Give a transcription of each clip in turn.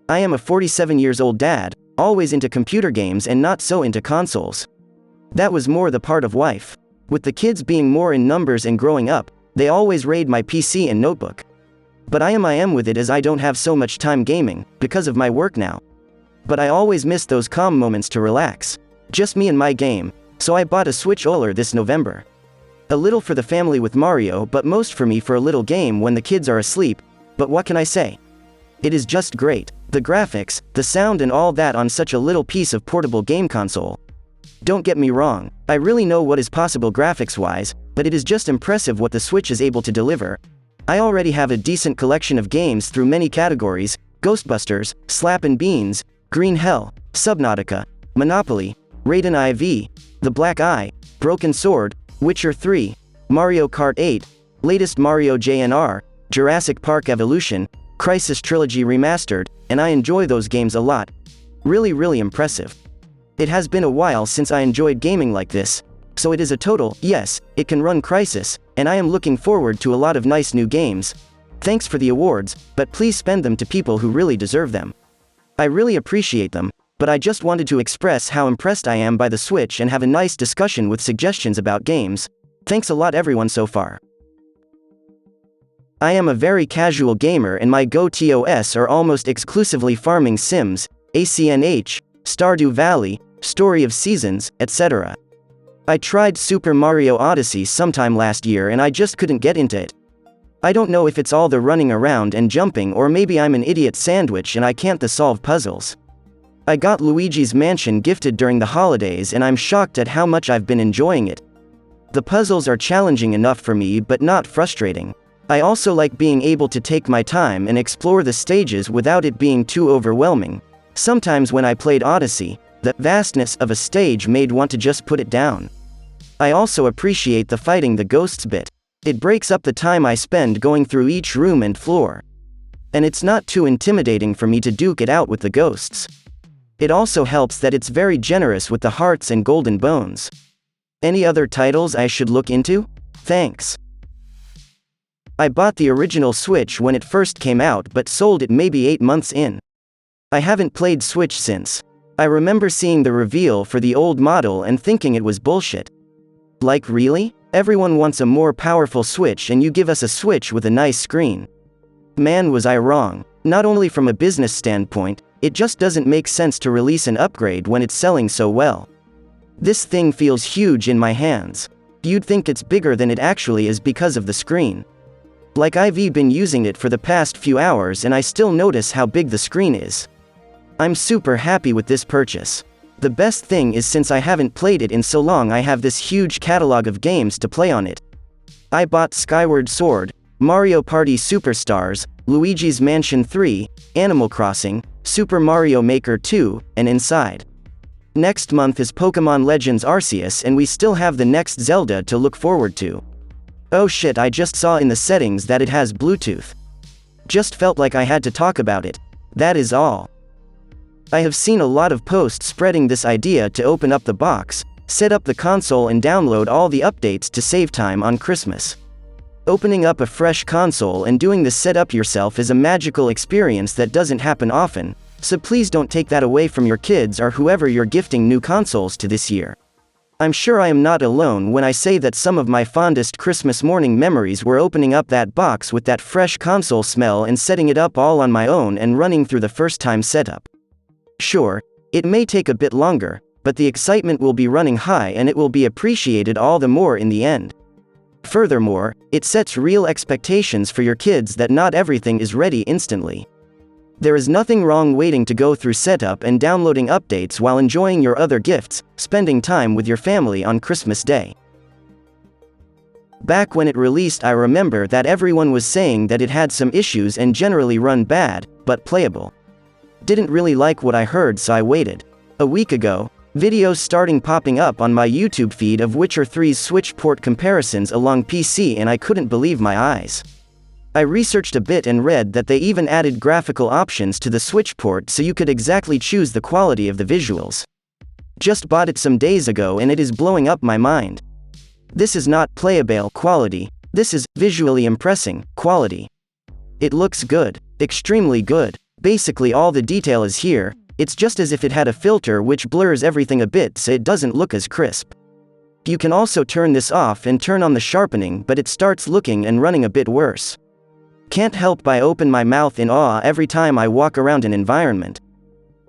I am a 47-years-old dad, always into computer games and not so into consoles. That was more the part of wife. With the kids being more in numbers and growing up, they always raid my PC and notebook. But I am with it as I don't have so much time gaming, because of my work now. But I always miss those calm moments to relax. Just me and my game, so I bought a Switch OLED this November. A little for the family with Mario, but most for me for a little game when the kids are asleep, but what can I say? It is just great. The graphics, the sound and all that on such a little piece of portable game console. Don't get me wrong, I really know what is possible graphics-wise, but it is just impressive what the Switch is able to deliver. I already have a decent collection of games through many categories: Ghostbusters, Slap and Beans, Green Hell, Subnautica, Monopoly, Raiden IV, The Black Eye, Broken Sword, Witcher 3, Mario Kart 8, latest Mario JNR, Jurassic Park Evolution, Crysis Trilogy Remastered, and I enjoy those games a lot. Really impressive. It has been a while since I enjoyed gaming like this, so it is a total yes. It can run Crysis, and I am looking forward to a lot of nice new games. Thanks for the awards, but please spend them to people who really deserve them. I really appreciate them, but I just wanted to express how impressed I am by the Switch and have a nice discussion with suggestions about games. Thanks a lot everyone so far. I am a very casual gamer and my go-tos are almost exclusively farming sims, ACNH, Stardew Valley, Story of Seasons, etc. I tried Super Mario Odyssey sometime last year and I just couldn't get into it. I don't know if it's all the running around and jumping or maybe I'm an idiot sandwich and I can't solve puzzles. I got Luigi's Mansion gifted during the holidays and I'm shocked at how much I've been enjoying it. The puzzles are challenging enough for me but not frustrating. I also like being able to take my time and explore the stages without it being too overwhelming. Sometimes when I played Odyssey, the vastness of a stage made want to just put it down. I also appreciate the fighting the ghosts bit. It breaks up the time I spend going through each room and floor. And it's not too intimidating for me to duke it out with the ghosts. It also helps that it's very generous with the hearts and golden bones. Any other titles I should look into? Thanks. I bought the original Switch when it first came out but sold it maybe 8 months in. I haven't played Switch since. I remember seeing the reveal for the old model and thinking it was bullshit. Like really? Everyone wants a more powerful Switch and you give us a Switch with a nice screen. Man, was I wrong. Not only from a business standpoint, it just doesn't make sense to release an upgrade when it's selling so well. This thing feels huge in my hands. You'd think it's bigger than it actually is because of the screen. Like I've been using it for the past few hours and I still notice how big the screen is. I'm super happy with this purchase. The best thing is since I haven't played it in so long I have this huge catalog of games to play on it. I bought Skyward Sword, Mario Party Superstars, Luigi's Mansion 3, Animal Crossing, Super Mario Maker 2, and Inside. Next month is Pokemon Legends Arceus and we still have the next Zelda to look forward to. Oh shit, I just saw in the settings that it has Bluetooth. Just felt like I had to talk about it. That is all. I have seen a lot of posts spreading this idea to open up the box, set up the console and download all the updates to save time on Christmas. Opening up a fresh console and doing the setup yourself is a magical experience that doesn't happen often, so please don't take that away from your kids or whoever you're gifting new consoles to this year. I'm sure I am not alone when I say that some of my fondest Christmas morning memories were opening up that box with that fresh console smell and setting it up all on my own and running through the first time setup. Sure, it may take a bit longer, but the excitement will be running high and it will be appreciated all the more in the end. Furthermore, it sets real expectations for your kids that not everything is ready instantly. There is nothing wrong waiting to go through setup and downloading updates while enjoying your other gifts, spending time with your family on Christmas Day. Back when it released, I remember that everyone was saying that it had some issues and generally run bad, but playable. Didn't really like what I heard, so I waited. A week ago, videos starting popping up on my YouTube feed of Witcher 3's Switch port comparisons along PC and I couldn't believe my eyes. I researched a bit and read that they even added graphical options to the Switch port so you could exactly choose the quality of the visuals. Just bought it some days ago and it is blowing up my mind. This is not playable quality, this is visually impressing quality. It looks good, extremely good. Basically all the detail is here, it's just as if it had a filter which blurs everything a bit so it doesn't look as crisp. You can also turn this off and turn on the sharpening, but it starts looking and running a bit worse. Can't help but open my mouth in awe every time I walk around an environment.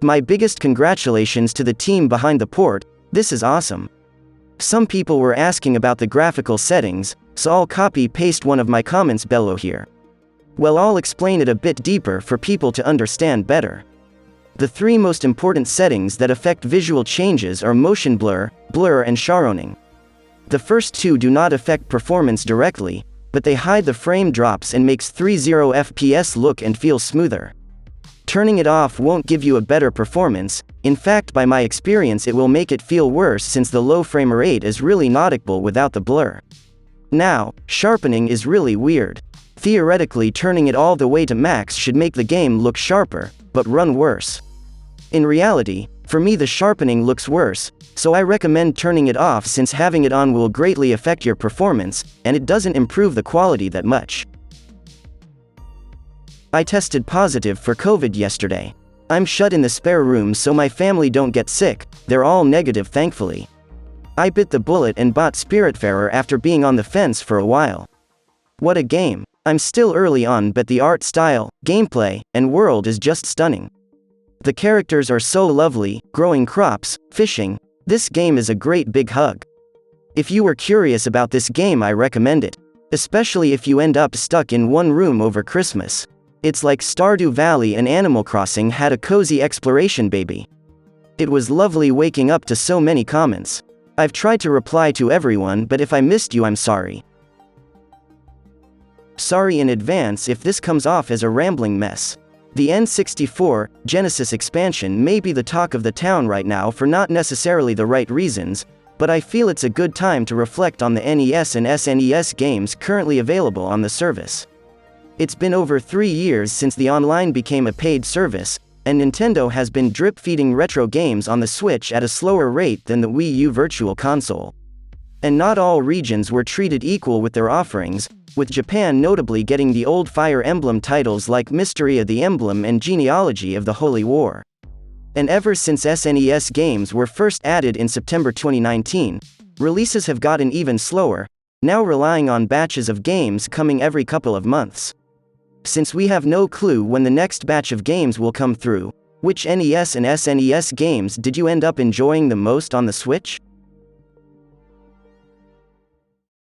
My biggest congratulations to the team behind the port, this is awesome. Some people were asking about the graphical settings, so I'll copy-paste one of my comments below here. Well, I'll explain it a bit deeper for people to understand better. The three most important settings that affect visual changes are motion blur, blur and sharpening. The first two do not affect performance directly, but they hide the frame drops and makes 30 FPS look and feel smoother. Turning it off won't give you a better performance, in fact by my experience it will make it feel worse since the low frame rate is really noticeable without the blur. Now, sharpening is really weird. Theoretically turning it all the way to max should make the game look sharper, but run worse. In reality, for me the sharpening looks worse, so I recommend turning it off since having it on will greatly affect your performance, and it doesn't improve the quality that much. I tested positive for COVID yesterday. I'm shut in the spare room so my family don't get sick, they're all negative thankfully. I bit the bullet and bought Spiritfarer after being on the fence for a while. What a game. I'm still early on but the art style, gameplay, and world is just stunning. The characters are so lovely, growing crops, fishing. This game is a great big hug. If you were curious about this game I recommend it. Especially if you end up stuck in one room over Christmas. It's like Stardew Valley and Animal Crossing had a cozy exploration baby. It was lovely waking up to so many comments. I've tried to reply to everyone but if I missed you I'm sorry. Sorry in advance if this comes off as a rambling mess. The N64 Genesis expansion may be the talk of the town right now for not necessarily the right reasons, but I feel it's a good time to reflect on the NES and SNES games currently available on the service. It's been over 3 years since the online became a paid service, and Nintendo has been drip-feeding retro games on the Switch at a slower rate than the Wii U Virtual Console. And not all regions were treated equal with their offerings, with Japan notably getting the old Fire Emblem titles like Mystery of the Emblem and Genealogy of the Holy War. And ever since SNES games were first added in September 2019, releases have gotten even slower, now relying on batches of games coming every couple of months. Since we have no clue when the next batch of games will come through, which NES and SNES games did you end up enjoying the most on the Switch?